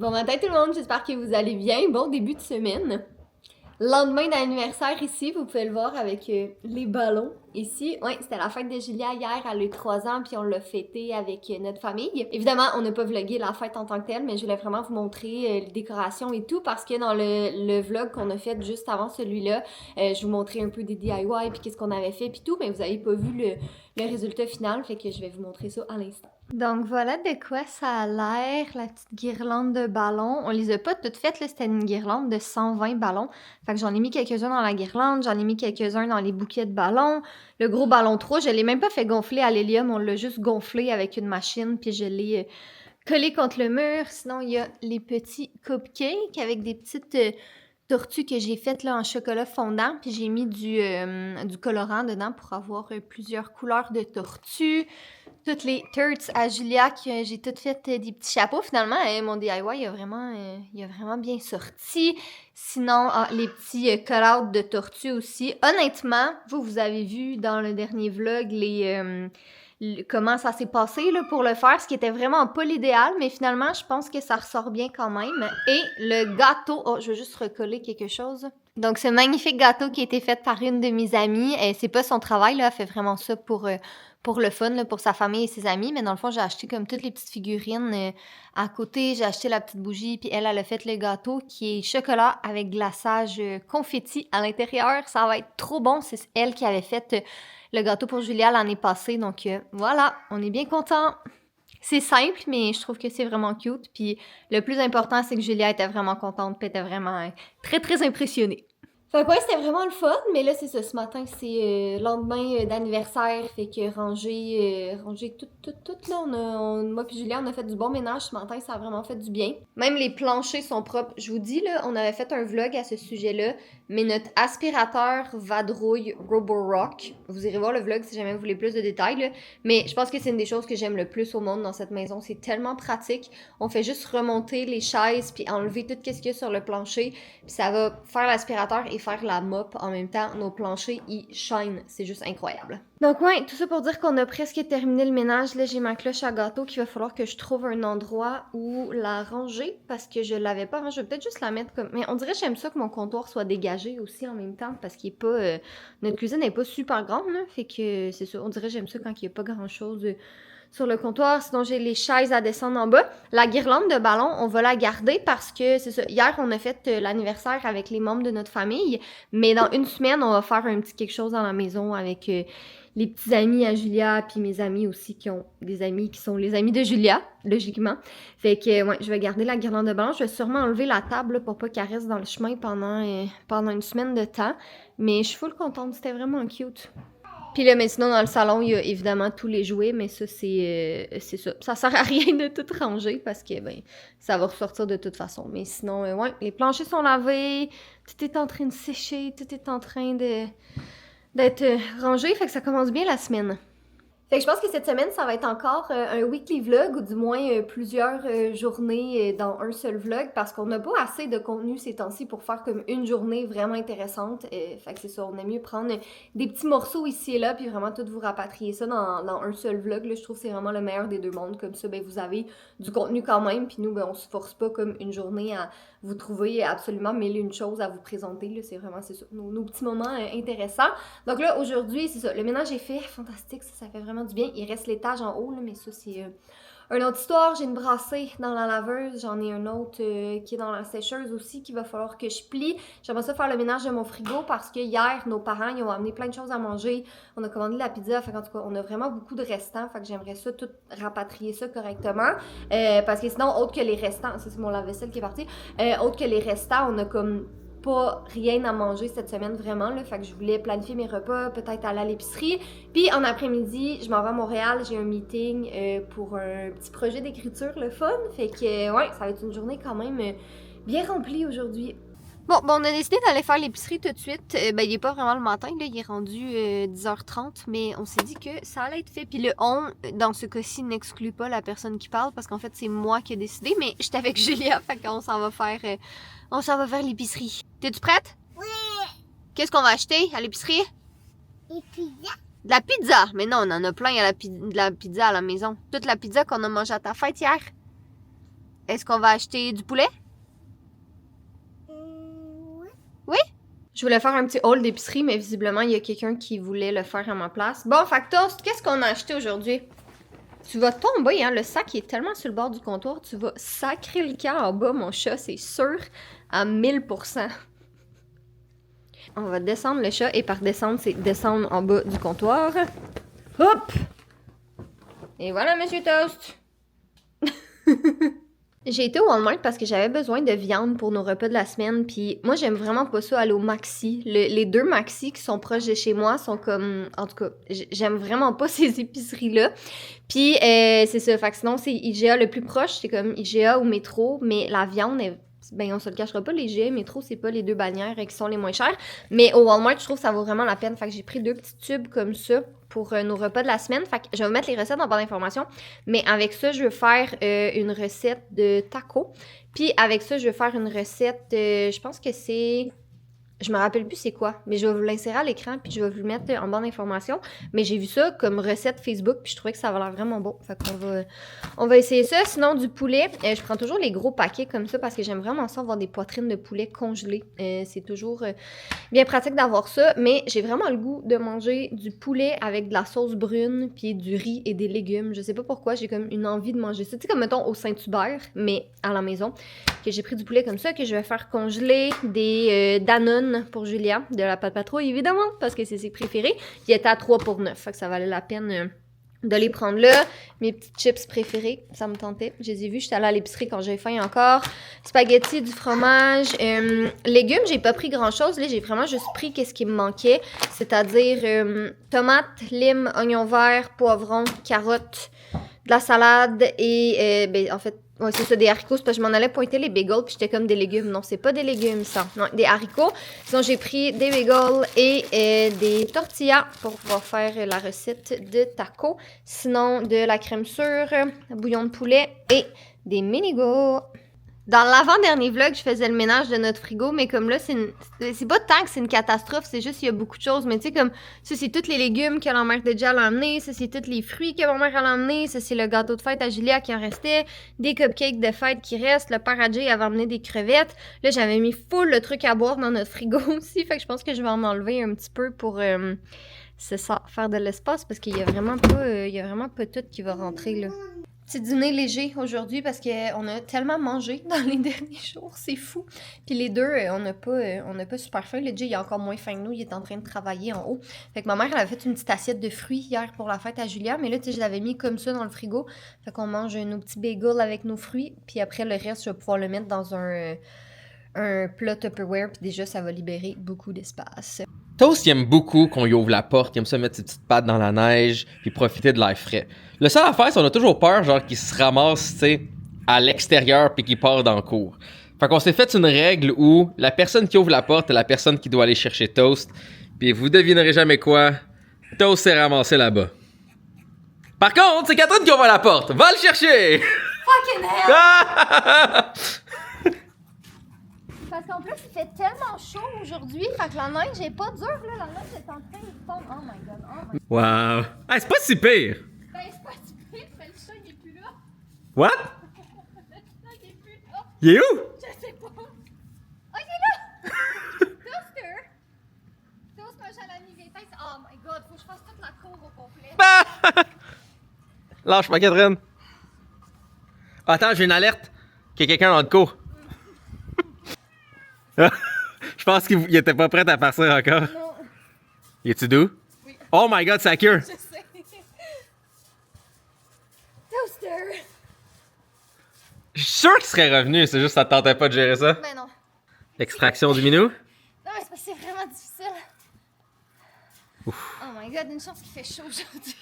Bon matin tout le monde, j'espère que vous allez bien. Bon début de semaine. Lendemain d'anniversaire ici, vous pouvez le voir avec les ballons ici. Ouais, c'était la fête de Julia hier, elle a eu 3 ans, puis on l'a fêté avec notre famille. Évidemment, on n'a pas vlogué la fête en tant que telle, mais je voulais vraiment vous montrer les décorations et tout, parce que dans le vlog qu'on a fait juste avant celui-là, je vous montrais un peu des DIY, puis qu'est-ce qu'on avait fait, puis tout, mais vous avez pas vu le résultat final, fait que je vais vous montrer ça à l'instant. Donc voilà de quoi ça a l'air, la petite guirlande de ballons. On les a pas toutes faites, là, c'était une guirlande de 120 ballons. Fait que j'en ai mis quelques-uns dans la guirlande, j'en ai mis quelques-uns dans les bouquets de ballons. Le gros ballon 3, je l'ai même pas fait gonfler à l'hélium, on l'a juste gonflé avec une machine, puis je l'ai collé contre le mur. Sinon, il y a les petits cupcakes avec des petites tortues que j'ai faites là, en chocolat fondant, puis j'ai mis du colorant dedans pour avoir plusieurs couleurs de tortues. Toutes les turts à Julia, que j'ai toutes fait des petits chapeaux. Finalement, mon DIY, il a vraiment bien sorti. Sinon, les petits cut-outs de tortues aussi. Honnêtement, vous avez vu dans le dernier vlog comment ça s'est passé là, pour le faire, ce qui était vraiment pas l'idéal, mais finalement, je pense que ça ressort bien quand même. Et le gâteau... Oh, je veux juste recoller quelque chose. Donc, ce magnifique gâteau qui a été fait par une de mes amies, c'est pas son travail, là, elle fait vraiment ça pour le fun, là, pour sa famille et ses amis, mais dans le fond, j'ai acheté comme toutes les petites figurines à côté, j'ai acheté la petite bougie, puis elle a fait le gâteau qui est chocolat avec glaçage confetti à l'intérieur. Ça va être trop bon, c'est elle qui avait fait le gâteau pour Julia l'année passée, donc voilà, on est bien content. C'est simple, mais je trouve que c'est vraiment cute, puis le plus important, c'est que Julia était vraiment contente, puis était vraiment très, très impressionnée. Fait que ouais, c'était vraiment le fun, mais là, c'est ça, ce matin, c'est lendemain d'anniversaire, fait que ranger tout, là, moi puis Julia, on a fait du bon ménage ce matin, ça a vraiment fait du bien. Même les planchers sont propres. Je vous dis, là, on avait fait un vlog à ce sujet-là, mais notre aspirateur Vadrouille Roborock, vous irez voir le vlog si jamais vous voulez plus de détails, là, mais je pense que c'est une des choses que j'aime le plus au monde dans cette maison, c'est tellement pratique. On fait juste remonter les chaises, puis enlever tout ce qu'il y a sur le plancher, puis ça va faire l'aspirateur et faire la mop en même temps. Nos planchers, ils shine. C'est juste incroyable. Donc ouais, tout ça pour dire qu'on a presque terminé le ménage. Là, j'ai ma cloche à gâteau qu'il va falloir que je trouve un endroit où la ranger parce que je l'avais pas rangée. Je vais peut-être juste la mettre comme... Mais on dirait que j'aime ça que mon comptoir soit dégagé aussi en même temps parce qu'il est pas... Notre cuisine n'est pas super grande, là. Fait que c'est ça. On dirait que j'aime ça quand il y a pas grand-chose... sur le comptoir. Sinon, j'ai les chaises à descendre en bas. La guirlande de ballons, on va la garder parce que, c'est ça, hier, on a fait l'anniversaire avec les membres de notre famille, mais dans une semaine, on va faire un petit quelque chose dans la maison avec les petits amis à Julia, puis mes amis aussi qui ont des amis qui sont les amis de Julia, logiquement. Fait que, ouais, je vais garder la guirlande de ballons. Je vais sûrement enlever la table là, pour pas qu'elle reste dans le chemin pendant une semaine de temps. Mais je suis full contente, c'était vraiment cute. Puis là, mais sinon, dans le salon, il y a évidemment tous les jouets, mais ça, c'est ça. Ça sert à rien de tout ranger parce que, ben, ça va ressortir de toute façon. Mais sinon, ouais, les planchers sont lavés, tout est en train de sécher, tout est en train d'être rangé, fait que ça commence bien la semaine. Fait que je pense que cette semaine, ça va être encore un weekly vlog, ou du moins plusieurs journées dans un seul vlog, parce qu'on n'a pas assez de contenu ces temps-ci pour faire comme une journée vraiment intéressante. Fait que c'est ça, on aime mieux prendre des petits morceaux ici et là, puis vraiment tout vous rapatrier ça dans un seul vlog. Là, je trouve que c'est vraiment le meilleur des deux mondes. Comme ça, ben, vous avez du contenu quand même, puis nous, ben, on se force pas comme une journée à vous trouver absolument mille et une choses à vous présenter. Là, c'est vraiment, c'est ça, nos petits moments intéressants. Donc là, aujourd'hui, c'est ça, le ménage est fait, fantastique, ça fait vraiment du bien. Il reste l'étage en haut, là, mais ça, c'est une autre histoire. J'ai une brassée dans la laveuse, j'en ai un autre qui est dans la sécheuse aussi, qu'il va falloir que je plie. J'aimerais ça faire le ménage de mon frigo parce que hier, nos parents, ils ont amené plein de choses à manger. On a commandé de la pizza, fait qu'en tout cas, on a vraiment beaucoup de restants, fait que j'aimerais ça tout rapatrier ça correctement. Parce que sinon, autre que les restants, c'est mon lave-vaisselle qui est parti, autre que les restants, on a comme pas rien à manger cette semaine vraiment là, fait que je voulais planifier mes repas, peut-être aller à l'épicerie. Puis en après-midi, je m'en vais à Montréal, j'ai un meeting pour un petit projet d'écriture, le fun. Fait que ouais, ça va être une journée quand même bien remplie aujourd'hui. Bon, on a décidé d'aller faire l'épicerie tout de suite. Ben, il est pas vraiment le matin, là, il est rendu 10h30, mais on s'est dit que ça allait être fait. Puis le on, dans ce cas-ci, n'exclut pas la personne qui parle, parce qu'en fait, c'est moi qui ai décidé, mais j'étais avec Julia, fait qu'on s'en va faire l'épicerie. T'es-tu prête? Oui. Qu'est-ce qu'on va acheter à l'épicerie? Et pizza? De la pizza! Mais non, on en a plein de la pizza à la maison. Toute la pizza qu'on a mangée à ta fête hier. Est-ce qu'on va acheter du poulet? Oui. Oui? Je voulais faire un petit haul d'épicerie, mais visiblement, il y a quelqu'un qui voulait le faire à ma place. Bon, fait que Toast, qu'est-ce qu'on a acheté aujourd'hui? Tu vas tomber, hein? Le sac est tellement sur le bord du comptoir, tu vas sacrer le camp en bas, mon chat, c'est sûr, à 1000%. On va descendre le chat, et par descendre, c'est descendre en bas du comptoir. Hop! Et voilà, Monsieur Toast! J'ai été au Walmart parce que j'avais besoin de viande pour nos repas de la semaine, puis moi j'aime vraiment pas ça aller au Maxi. Les deux Maxi qui sont proches de chez moi sont comme... En tout cas, j'aime vraiment pas ces épiceries-là. Puis c'est ça, fait que sinon c'est IGA le plus proche, c'est comme IGA ou Métro, mais la viande est... Ben, on se le cachera pas, les IGA et Métro, c'est pas les deux bannières qui sont les moins chères. Mais au Walmart, je trouve que ça vaut vraiment la peine. Fait que j'ai pris 2 petits tubes comme ça pour nos repas de la semaine. Fait que je vais vous mettre les recettes en barre d'informations. Mais avec ça, je vais faire une recette de taco. Puis avec ça, je vais faire une recette, je pense que c'est... Je me rappelle plus c'est quoi, mais je vais vous l'insérer à l'écran puis je vais vous le mettre en barre d'informations. Mais j'ai vu ça comme recette Facebook puis je trouvais que ça avait l'air vraiment bon. Fait qu'on on va essayer ça. Sinon, du poulet, je prends toujours les gros paquets comme ça parce que j'aime vraiment ça avoir des poitrines de poulet congelées. C'est toujours bien pratique d'avoir ça. Mais j'ai vraiment le goût de manger du poulet avec de la sauce brune puis du riz et des légumes. Je sais pas pourquoi, j'ai comme une envie de manger ça. Tu sais, comme mettons au Saint-Hubert, mais à la maison. Que j'ai pris du poulet comme ça, que je vais faire congeler des Danone pour Julia, de la pâte patrouille évidemment, parce que c'est ses préférés. Il était à 3 pour 9, fait que ça valait la peine de les prendre là. Mes petites chips préférées, ça me tentait. Je les ai vus, j'étais allée à l'épicerie quand j'ai faim encore. Spaghetti, du fromage. Légumes, j'ai pas pris grand-chose. Là, j'ai vraiment juste pris qu'est-ce qui me manquait, c'est-à-dire tomates, limes, oignons verts, poivrons, carottes, de la salade et ben, en fait, ouais, c'est ça, des haricots. C'est parce que je m'en allais pointer les bagels, puis j'étais comme des légumes. Non, c'est pas des légumes, ça. Non, des haricots. Sinon, j'ai pris des bagels et des tortillas pour pouvoir faire la recette de taco. Sinon, de la crème sûre, bouillon de poulet et des mini-go. Dans l'avant-dernier vlog, je faisais le ménage de notre frigo, mais comme là, c'est pas tant que c'est une catastrophe, c'est juste qu'il y a beaucoup de choses. Mais tu sais, comme ça, c'est tous les légumes que la mère de Gia a emmenés, ça, c'est tous les fruits que ma mère a emmenés, ça, c'est le gâteau de fête à Julia qui en restait, des cupcakes de fête qui restent, le père à Jay avait emmené des crevettes. Là, j'avais mis full le truc à boire dans notre frigo aussi, fait que je pense que je vais en enlever un petit peu pour, c'est ça, faire de l'espace parce qu'il y a vraiment pas tout qui va rentrer là. Petit dîner léger aujourd'hui parce qu'on a tellement mangé dans les derniers jours, c'est fou. Puis les deux, on n'a pas super faim. Le Jay, il a encore moins faim que nous, il est en train de travailler en haut. Fait que ma mère, elle avait fait une petite assiette de fruits hier pour la fête à Julia, mais là, tu sais, je l'avais mis comme ça dans le frigo. Fait qu'on mange nos petits bagels avec nos fruits, puis après, le reste, je vais pouvoir le mettre dans un plat Tupperware, puis déjà, ça va libérer beaucoup d'espace. Toast, il aime beaucoup qu'on y ouvre la porte, il aime ça mettre ses petites pattes dans la neige, puis profiter de l'air frais. Le seul à faire, c'est qu'on a toujours peur, genre, qu'il se ramasse, tu sais, à l'extérieur, puis qu'il part dans le cours. Fait qu'on s'est fait une règle où la personne qui ouvre la porte est la personne qui doit aller chercher Toast, puis vous devinerez jamais quoi, Toast s'est ramassé là-bas. Par contre, c'est Catherine qui ouvre la porte, va le chercher! Fucking hell! Parce qu'en plus, il fait tellement chaud aujourd'hui, fait que la neige est pas dure, là, la neige est en train de fondre. Oh my god, oh my god. Wow! Hey, c'est pas si pire! Ben, c'est pas si pire, mais le chat, il est plus là. What? Le chat, il est plus là. Il est où? Je sais pas. Oh, il est là! Toaster! Toast, un chalami, viens. Oh my god, faut que je fasse toute la cour au complet. Ah! Lâche pas, Catherine. Attends, j'ai une alerte. Qu'il y a quelqu'un dans le cours. Je pense qu'il était pas prêt à partir encore. Non. Y es-tu doux? Oui. Oh my god, ça queue! Je sais. Toaster! Je suis sûr qu'il serait revenu, c'est juste que ça te tentait pas de gérer ça. Ben non. Extraction du minou? Non, mais c'est parce que c'est vraiment difficile. Ouf. Oh my god, une chance qu'il fait chaud aujourd'hui.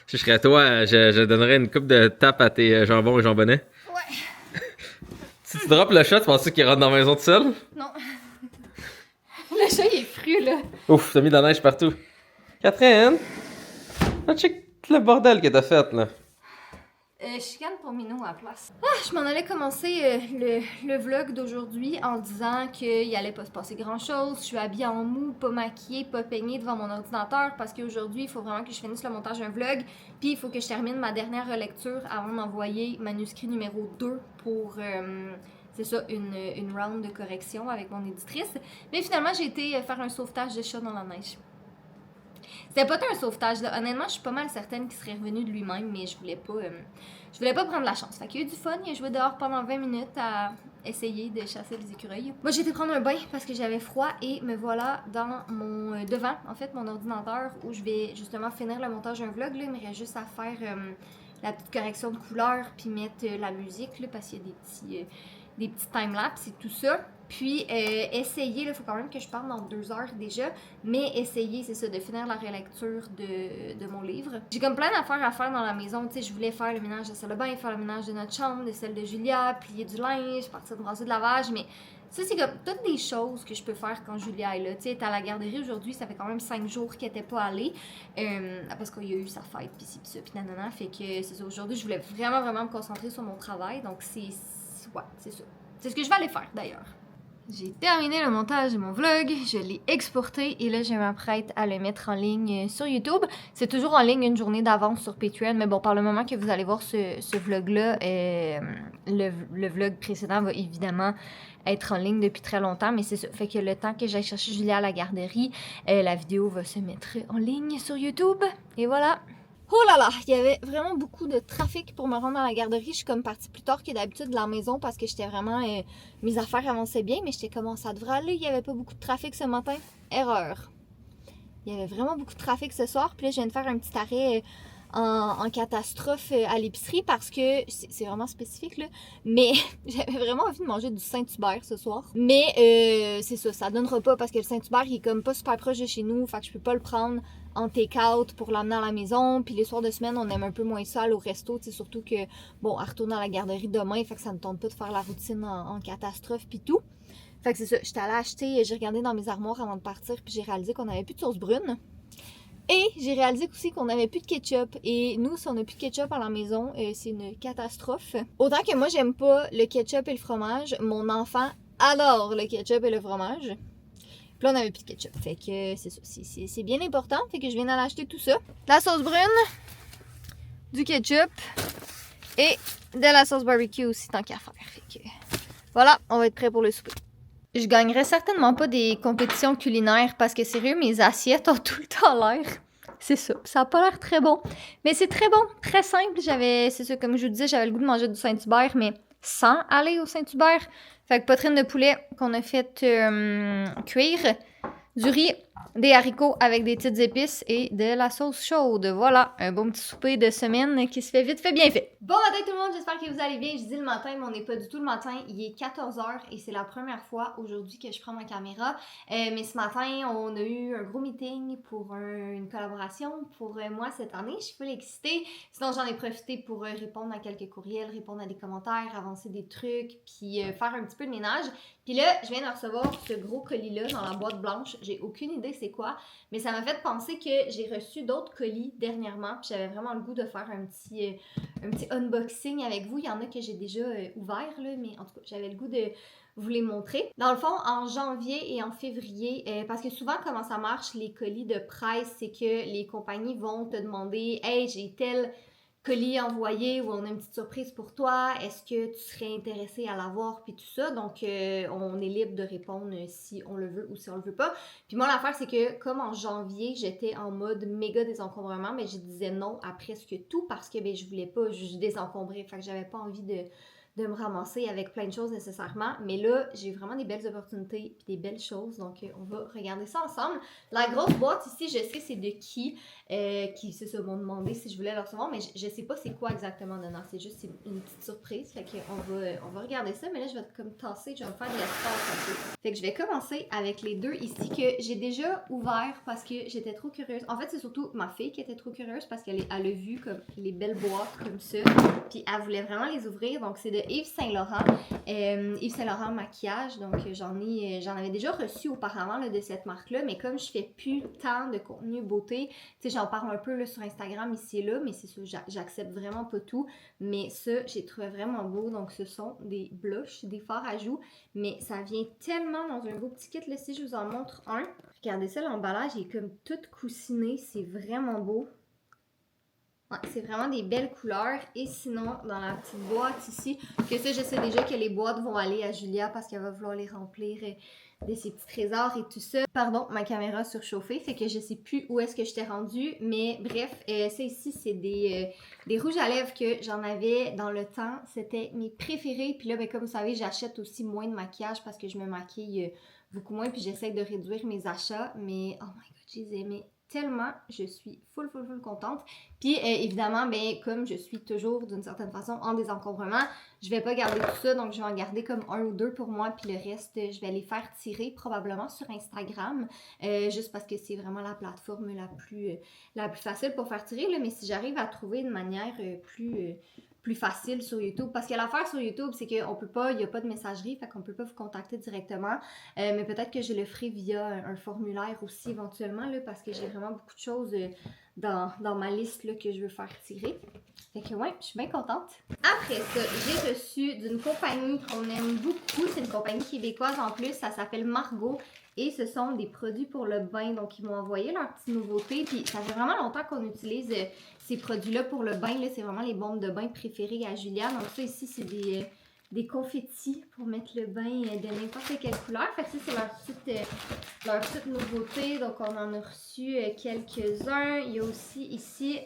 Si je serais toi, je donnerais une coupe de tape à tes jambons et jambonnets. Ouais. Si tu droppes le chat, tu penses qu'il rentre dans la maison tout seul? Non. Le chat, il est fru, là. Ouf, t'as mis de la neige partout. Catherine! Ah, check le bordel que t'as fait, là. Je chicane pour Minou à la place. Je m'en allais commencer le vlog d'aujourd'hui en disant qu'il allait pas se passer grand chose. Je suis habillée en mou, pas maquillée, pas peignée devant mon ordinateur parce qu'aujourd'hui il faut vraiment que je finisse le montage d'un vlog. Puis il faut que je termine ma dernière relecture avant d'envoyer manuscrit numéro 2 pour... c'est ça, une round de correction avec mon éditrice. Mais finalement, j'ai été faire un sauvetage de chat dans la neige. C'était pas tant un sauvetage, là. Honnêtement, je suis pas mal certaine qu'il serait revenu de lui-même, mais je voulais pas prendre la chance. Fait qu'il y a eu du fun, il a joué dehors pendant 20 minutes à essayer de chasser les écureuils. Moi, j'ai été prendre un bain parce que j'avais froid et me voilà dans mon devant, en fait, mon ordinateur où je vais justement finir le montage d'un vlog, là. Il me reste juste à faire la petite correction de couleurs puis mettre la musique, là, parce qu'il y a des petits timelapses et tout ça. Puis essayer, il faut quand même que je parte dans 2 heures déjà, mais essayer, c'est ça, de finir la relecture de mon livre. J'ai comme plein d'affaires à faire dans la maison, tu sais, je voulais faire le ménage de la salle de bain, faire le ménage de notre chambre, de celle de Julia, plier du linge, partir de brasser de lavage, mais ça, c'est comme toutes des choses que je peux faire quand Julia est là. Tu sais, elle est à la garderie aujourd'hui, ça fait quand même 5 jours qu'elle était pas allée, parce qu'il y a eu sa fête, pis ci, pis ça, pis nanana, fait que c'est ça, aujourd'hui, je voulais vraiment me concentrer sur mon travail, donc c'est ça. C'est ce que je vais aller faire, d'ailleurs. J'ai terminé le montage de mon vlog, je l'ai exporté et là je m'apprête à le mettre en ligne sur YouTube. C'est toujours en ligne une journée d'avance sur Patreon, mais bon, par le moment que vous allez voir ce vlog-là, le vlog précédent va évidemment être en ligne depuis très longtemps, mais c'est ça. Fait que le temps que j'aille chercher Julia à la garderie, la vidéo va se mettre en ligne sur YouTube. Et voilà. Oh là là, il y avait vraiment beaucoup de trafic pour me rendre à la garderie. Je suis comme partie plus tard que d'habitude de la maison parce que j'étais vraiment... mes affaires avançaient bien, mais j'étais comme ça devrait aller. Il n'y avait pas beaucoup de trafic ce matin. Erreur. Il y avait vraiment beaucoup de trafic ce soir. Puis là, je viens de faire un petit arrêt en catastrophe à l'épicerie parce que c'est vraiment spécifique là, mais j'avais vraiment envie de manger du Saint-Hubert ce soir. Mais c'est ça donnera pas parce que le Saint-Hubert il est comme pas super proche de chez nous, fait que je peux pas le prendre en take-out pour l'amener à la maison. Puis les soirs de semaine, on aime un peu moins ça aller au resto, tu sais, surtout que bon, elle retourne à la garderie demain, fait que ça me tente pas de faire la routine en catastrophe puis tout. Fait que c'est ça, j'étais allée acheter, j'ai regardé dans mes armoires avant de partir, puis j'ai réalisé qu'on avait plus de sauce brune. Et j'ai réalisé aussi qu'on n'avait plus de ketchup. Et nous, si on n'a plus de ketchup à la maison, c'est une catastrophe. Autant que moi, j'aime pas le ketchup et le fromage, mon enfant adore le ketchup et le fromage. Puis là, on n'avait plus de ketchup. Fait que c'est ça, c'est bien important. Fait que je viens d'aller acheter tout ça. De la sauce brune, du ketchup et de la sauce barbecue aussi, tant qu'à faire. Fait que voilà, on va être prêt pour le souper. Je gagnerais certainement pas des compétitions culinaires parce que sérieux, mes assiettes ont tout le temps l'air. C'est ça. Ça a pas l'air très bon. Mais c'est très bon, très simple. C'est ça, comme je vous disais, j'avais le goût de manger du Saint-Hubert, mais sans aller au Saint-Hubert. Fait que poitrine de poulet qu'on a fait cuire, du riz, des haricots avec des petites épices et de la sauce chaude. Voilà, un bon petit souper de semaine qui se fait vite, fait bien fait. Bon matin tout le monde, j'espère que vous allez bien. Je dis le matin, mais on n'est pas du tout le matin. Il est 14h et c'est la première fois aujourd'hui que je prends ma caméra. Mais ce matin, on a eu un gros meeting pour une collaboration pour moi cette année. Je suis full excitée. Sinon, j'en ai profité pour répondre à quelques courriels, répondre à des commentaires, avancer des trucs, puis faire un petit peu de ménage. Puis là, je viens de recevoir ce gros colis-là dans la boîte blanche. J'ai aucune idée c'est quoi, mais ça m'a fait penser que j'ai reçu d'autres colis dernièrement. Puis j'avais vraiment le goût de faire un petit unboxing avec vous. Il y en a que j'ai déjà ouvert, là, mais en tout cas, j'avais le goût de vous les montrer. Dans le fond, en janvier et en février, parce que souvent, comment ça marche, les colis de presse, c'est que les compagnies vont te demander « Hey, j'ai tel colis envoyé ou on a une petite surprise pour toi, est-ce que tu serais intéressé à l'avoir ?» puis tout ça. Donc, on est libre de répondre si on le veut ou si on le veut pas. Puis moi, l'affaire, c'est que comme en janvier, j'étais en mode méga désencombrement, mais je disais non à presque tout parce que je voulais pas juste désencombrer. Fait que j'avais pas envie de me ramasser avec plein de choses nécessairement. Mais là, j'ai vraiment des belles opportunités et des belles choses. Donc, on va regarder ça ensemble. La grosse boîte ici, je sais c'est de qui c'est ça, m'ont demandé si je voulais le recevoir, mais je sais pas c'est quoi exactement dedans. C'est juste une petite surprise. Fait qu'on va regarder ça. Mais là, je vais comme tasser, je vais me faire de l'espace un peu. Fait que je vais commencer avec les deux ici que j'ai déjà ouvert parce que j'étais trop curieuse. En fait, c'est surtout ma fille qui était trop curieuse parce qu'elle a vu comme les belles boîtes comme ça. Puis elle voulait vraiment les ouvrir. Donc, c'est de Yves Saint-Laurent. Yves Saint-Laurent maquillage, donc j'en avais déjà reçu auparavant là, de cette marque-là, mais comme je fais plus tant de contenu beauté, tu sais, j'en parle un peu là, sur Instagram ici et là, mais c'est sûr, j'accepte vraiment pas tout. Mais ça, j'ai trouvé vraiment beau. Donc, ce sont des blushs, des fards à joues, mais ça vient tellement dans un beau petit kit. Là, si je vous en montre un, regardez ça, l'emballage est comme tout coussiné, c'est vraiment beau. Ouais, c'est vraiment des belles couleurs. Et sinon, dans la petite boîte ici, que ça, je sais déjà que les boîtes vont aller à Julia parce qu'elle va vouloir les remplir de ses petits trésors et tout ça. Pardon, ma caméra a surchauffé, fait que je sais plus où est-ce que je t'ai rendue. Mais bref, ça ici, c'est des rouges à lèvres que j'en avais dans le temps. C'était mes préférés. Puis là, ben, comme vous savez, j'achète aussi moins de maquillage parce que je me maquille beaucoup moins. Puis j'essaie de réduire mes achats. Mais oh my god, je les aimais tellement, je suis full contente. Puis évidemment, ben comme je suis toujours d'une certaine façon en désencombrement, je vais pas garder tout ça, donc je vais en garder comme 1 ou 2 pour moi, puis le reste, je vais les faire tirer probablement sur Instagram, juste parce que c'est vraiment la plateforme la plus facile pour faire tirer, là, mais si j'arrive à trouver une manière plus facile sur YouTube. Parce que l'affaire sur YouTube, c'est qu'on peut pas, il n'y a pas de messagerie, fait qu'on peut pas vous contacter directement. Mais peut-être que je le ferai via un formulaire aussi éventuellement, là, parce que j'ai vraiment beaucoup de choses dans ma liste là, que je veux faire tirer. Fait que ouais, je suis bien contente. Après ça, j'ai reçu d'une compagnie qu'on aime beaucoup. C'est une compagnie québécoise en plus, ça s'appelle Margot. Et ce sont des produits pour le bain. Donc, ils m'ont envoyé leurs petites nouveautés. Puis, ça fait vraiment longtemps qu'on utilise ces produits-là pour le bain. Là, c'est vraiment les bombes de bain préférées à Julia. Donc, ça ici, c'est des confettis pour mettre le bain de n'importe quelle couleur. Fait que ça, c'est leur petite nouveauté. Donc, on en a reçu quelques-uns. Il y a aussi ici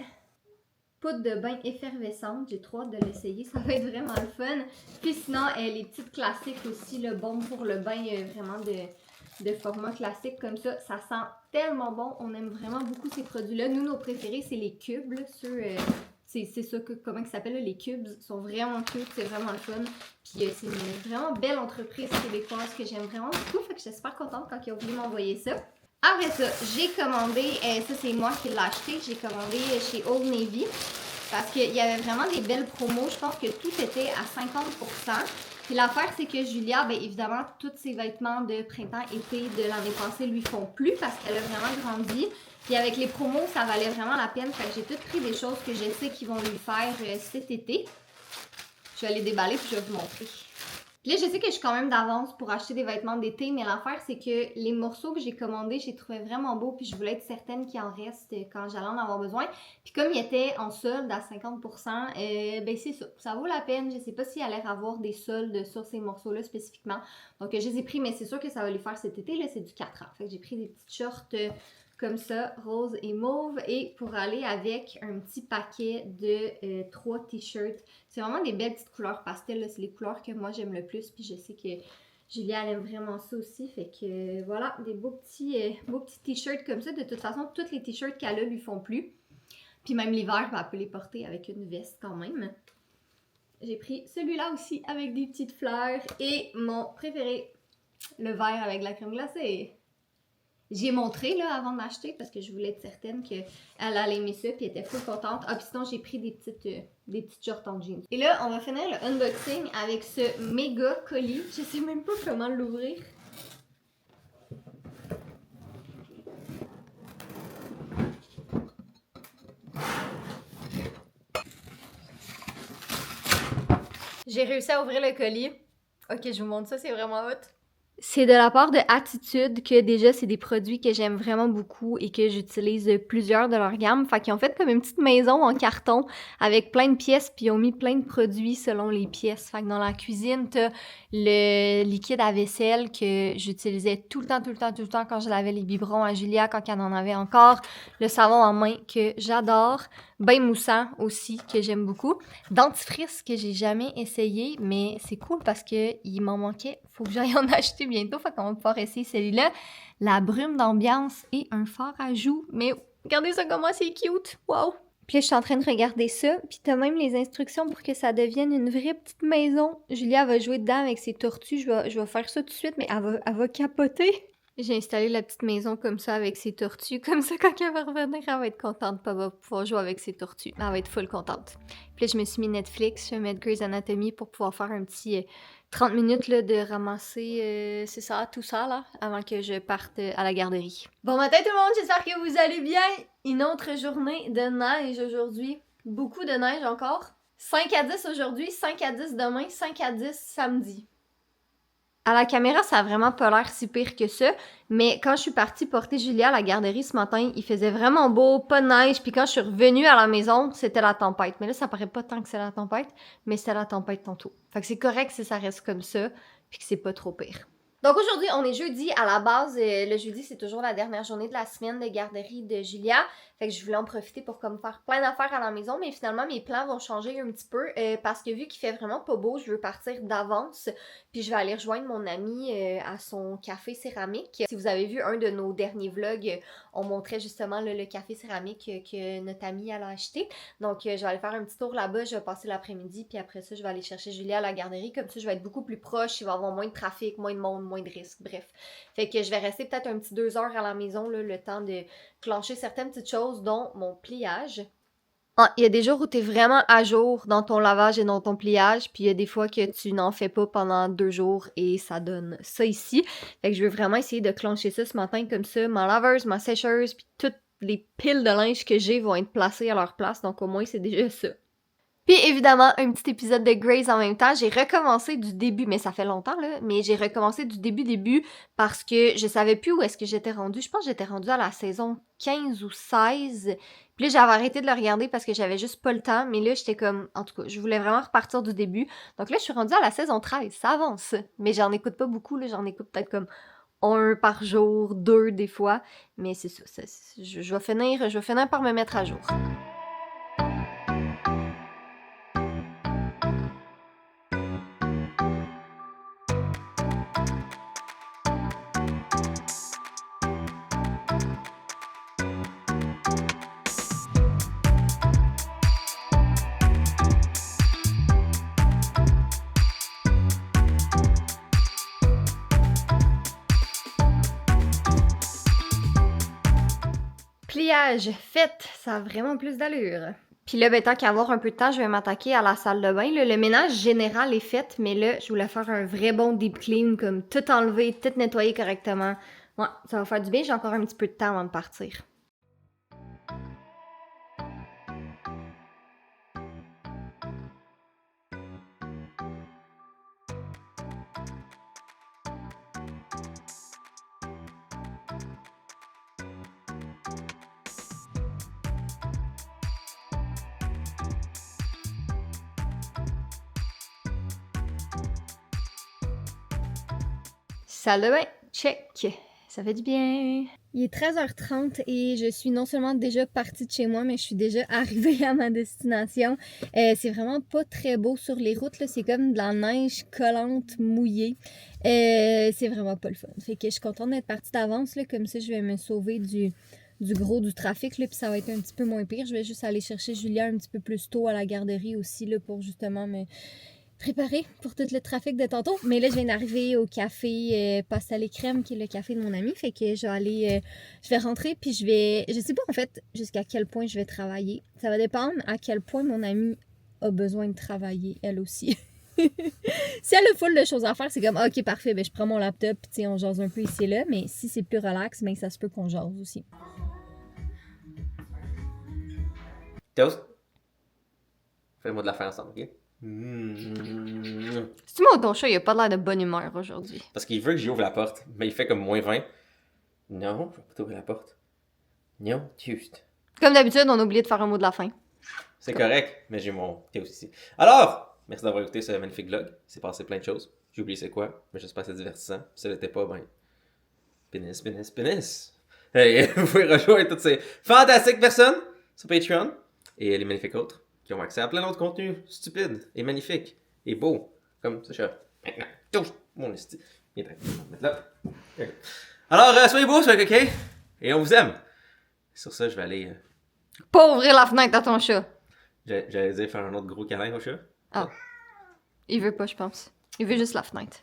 poudre de bain effervescente. J'ai trop hâte de l'essayer. Ça va être vraiment le fun. Puis sinon, les petites classiques aussi. Le bombe pour le bain, vraiment de format classique comme ça. Ça sent tellement bon. On aime vraiment beaucoup ces produits-là. Nous, nos préférés, c'est les cubes. Là, c'est ça, comment ça s'appelle, là, les cubes. Ils sont vraiment cute. C'est vraiment le fun. Puis c'est une vraiment belle entreprise québécoise que j'aime vraiment beaucoup. Fait que je suis super contente quand ils ont voulu m'envoyer ça. Après ça, j'ai commandé, ça c'est moi qui l'ai acheté. J'ai commandé chez Old Navy. Parce qu'il y avait vraiment des belles promos. Je pense que tout était à 50%. Puis l'affaire, c'est que Julia, bien évidemment, tous ses vêtements de printemps-été de l'année passée lui font plus parce qu'elle a vraiment grandi. Puis avec les promos, ça valait vraiment la peine. Fait que j'ai tout pris des choses que je sais qu'ils vont lui faire cet été. Je vais les déballer puis je vais vous montrer. Puis là, je sais que je suis quand même d'avance pour acheter des vêtements d'été, mais l'affaire, c'est que les morceaux que j'ai commandés, j'ai trouvé vraiment beaux, puis je voulais être certaine qu'il en reste quand j'allais en avoir besoin. Puis comme il était en solde à 50%, ben c'est ça. Ça vaut la peine. Je sais pas s'il allait avoir des soldes sur ces morceaux-là spécifiquement. Donc, je les ai pris, mais c'est sûr que ça va les faire cet été. Là, c'est du 4 ans. Fait que j'ai pris des petites shorts comme ça, rose et mauve, et pour aller avec un petit paquet de 3 t-shirts. C'est vraiment des belles petites couleurs pastel, c'est les couleurs que moi j'aime le plus, puis je sais que Julia elle aime vraiment ça aussi, fait que voilà, des beaux petits t-shirts comme ça. De toute façon, tous les t-shirts qu'elle a lui font plus, puis même l'hiver, ben, elle peut les porter avec une veste quand même. J'ai pris celui-là aussi avec des petites fleurs, et mon préféré, le vert avec la crème glacée. J'y ai montré là, avant de m'acheter parce que je voulais être certaine qu'elle allait aimer ça puis elle était full contente. Ah, puis sinon, j'ai pris des petites shorts en jeans. Et là, on va finir le unboxing avec ce méga colis. Je sais même pas comment l'ouvrir. J'ai réussi à ouvrir le colis. Ok, je vous montre ça, c'est vraiment hot. C'est de la part de Attitude que déjà c'est des produits que j'aime vraiment beaucoup et que j'utilise plusieurs de leur gamme. Fait qu'ils ont fait comme une petite maison en carton avec plein de pièces puis ils ont mis plein de produits selon les pièces. Fait que dans la cuisine, t'as le liquide à vaisselle que j'utilisais tout le temps quand je lavais les biberons à Julia, quand elle en avait encore. Le savon en main que j'adore. Bain moussant aussi que j'aime beaucoup. Dentifrice que j'ai jamais essayé, mais c'est cool parce que il m'en manquait. Faut que j'aille en acheter bientôt, fait qu'on va pouvoir essayer celui-là. La brume d'ambiance et un fard à joues. Mais regardez ça comment c'est cute! Wow! Puis là, je suis en train de regarder ça. Puis t'as même les instructions pour que ça devienne une vraie petite maison. Julia va jouer dedans avec ses tortues. Je vais faire ça tout de suite, mais elle va capoter. J'ai installé la petite maison comme ça avec ses tortues. Comme ça, quand elle va revenir, elle va être contente. Elle va pouvoir jouer avec ses tortues. Elle va être full contente. Puis là, je me suis mis Netflix. Je vais mettre Grey's Anatomy pour pouvoir faire un petit 30 minutes là, de ramasser, c'est ça, tout ça, là, avant que je parte à la garderie. Bon matin tout le monde, j'espère que vous allez bien. Une autre journée de neige aujourd'hui. Beaucoup de neige encore. 5 à 10 aujourd'hui, 5 à 10 demain, 5 à 10 samedi. À la caméra, ça a vraiment pas l'air si pire que ça, mais quand je suis partie porter Julia à la garderie ce matin, il faisait vraiment beau, pas de neige, puis quand je suis revenue à la maison, c'était la tempête. Mais là, ça paraît pas tant que c'est la tempête, mais c'est la tempête tantôt. Fait que c'est correct si ça reste comme ça, puis que c'est pas trop pire. Donc aujourd'hui, on est jeudi. À la base, le jeudi, c'est toujours la dernière journée de la semaine de garderie de Julia. Fait que je voulais en profiter pour comme faire plein d'affaires à la maison, mais finalement, mes plans vont changer un petit peu parce que vu qu'il fait vraiment pas beau, je veux partir d'avance. Puis je vais aller rejoindre mon ami à son café céramique. Si vous avez vu un de nos derniers vlogs, on montrait justement le café céramique que notre amie elle a acheté. Donc je vais aller faire un petit tour là-bas, je vais passer l'après-midi, puis après ça, je vais aller chercher Julia à la garderie. Comme ça, je vais être beaucoup plus proche, il va y avoir moins de trafic, moins de monde, moins de risques, bref. Fait que je vais rester peut-être un petit 2 heures à la maison, là, le temps de clencher certaines petites choses, dont mon pliage. Ah, il y a des jours où tu es vraiment à jour dans ton lavage et dans ton pliage, puis il y a des fois que tu n'en fais pas pendant 2 jours et ça donne ça ici. Fait que je veux vraiment essayer de clencher ça ce matin comme ça. Ma laveuse, ma sécheuse, puis toutes les piles de linge que j'ai vont être placées à leur place, donc au moins c'est déjà ça. Puis évidemment, un petit épisode de Grey's en même temps. J'ai recommencé du début, mais ça fait longtemps là, mais j'ai recommencé du début parce que je savais plus où est-ce que j'étais rendue. Je pense que j'étais rendue à la saison 15 ou 16. Puis là, j'avais arrêté de le regarder parce que j'avais juste pas le temps, mais là, j'étais comme, en tout cas, je voulais vraiment repartir du début. Donc là, je suis rendue à la saison 13, ça avance. Mais j'en écoute pas beaucoup, là, j'en écoute peut-être comme un par jour, 2 des fois. Mais c'est ça, je vais finir par me mettre à jour. Pliage fait, ça a vraiment plus d'allure. Puis là, ben, tant qu'à avoir un peu de temps, je vais m'attaquer à la salle de bain. Là, le ménage général est fait, mais là, je voulais faire un vrai bon deep clean, comme tout enlever, tout nettoyer correctement. Ouais, ça va faire du bien, j'ai encore un petit peu de temps avant de partir. Salle de bain, check. Ça fait du bien. Il est 13h30 et je suis non seulement déjà partie de chez moi, mais je suis déjà arrivée à ma destination. C'est vraiment pas très beau sur les routes, là. C'est comme de la neige collante, mouillée. C'est vraiment pas le fun. Fait que je suis contente d'être partie d'avance, là. Comme ça, je vais me sauver du gros du trafic, là, puis ça va être un petit peu moins pire. Je vais juste aller chercher Julia un petit peu plus tôt à la garderie aussi, là, pour justement me préparée pour tout le trafic de tantôt. Mais là, je viens d'arriver au café Pastel et Crème, qui est le café de mon ami. Fait que je vais aller, je vais rentrer, puis je sais pas en fait jusqu'à quel point je vais travailler. Ça va dépendre à quel point mon amie a besoin de travailler, elle aussi. Si elle a full de choses à faire, c'est comme, ok, parfait, ben je prends mon laptop, puis on jase un peu ici et là. Mais si c'est plus relax, ben ça se peut qu'on jase aussi. Toast. Fais-moi de la fin ensemble, ok? C'est moi ou ton chat, il a pas l'air de bonne humeur aujourd'hui. Parce qu'il veut que j'ouvre la porte, mais il fait comme moins 20. Non, je vais pas t'ouvrir la porte. Non, juste. Comme d'habitude, on a oublié de faire un mot de la fin. C'est correct, mais j'ai mon toast ici. Alors, merci d'avoir écouté ce magnifique vlog. Il s'est passé plein de choses. J'ai oublié c'est quoi, mais j'espère que c'est divertissant. Si ça l'était pas, ben... Pénis. Hey, vous pouvez rejoindre toutes ces fantastiques personnes sur Patreon et les magnifiques autres qui ont accès à plein d'autres contenus stupides et magnifiques et beaux, comme ce chat. Maintenant, touche mon esti. Viens, mettre là. Okay. Alors, soyez beaux, soyez coquets, et on vous aime. Sur ça, je vais aller... Pas ouvrir la fenêtre à ton chat. J'allais dire faire un autre gros câlin au chat. Ah. Il veut pas, je pense. Il veut juste la fenêtre.